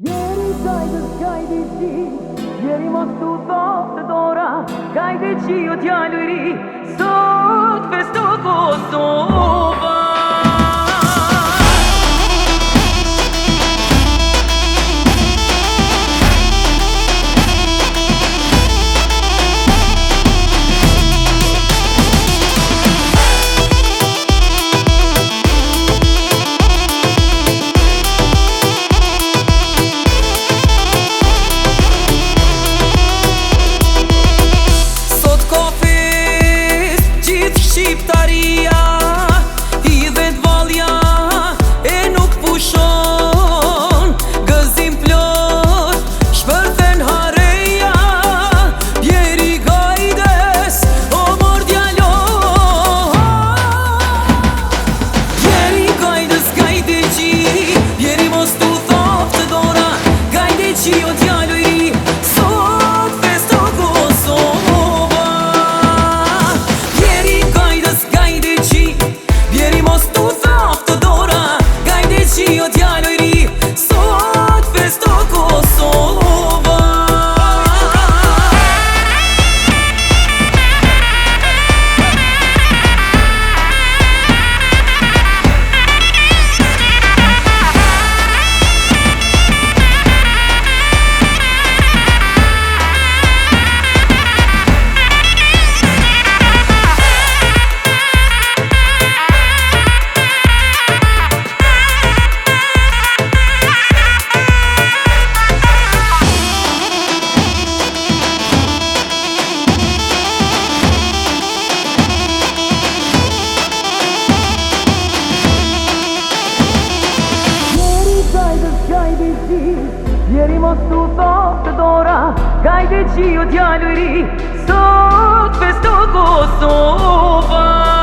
Ieri dici, ieri mostu të dora, kaj dici o djalëri, sot festo Kosova. Shqiptaria i dhe t'valja e nuk pushon, gëzim plot shpërthen hareja, bjeri gajdes o mor djalo. Bjeri gajdes gajde qi, bjeri mos t'u thop të dora, gajde qi o djalo i sot festo Kosova. Bjeri mos t'u thop të dora, gajde qi o djalo i ri, sot festo Kosova. Ieri mos t'u thop të dora, gajde qi o djalëri, sot festo Kosova.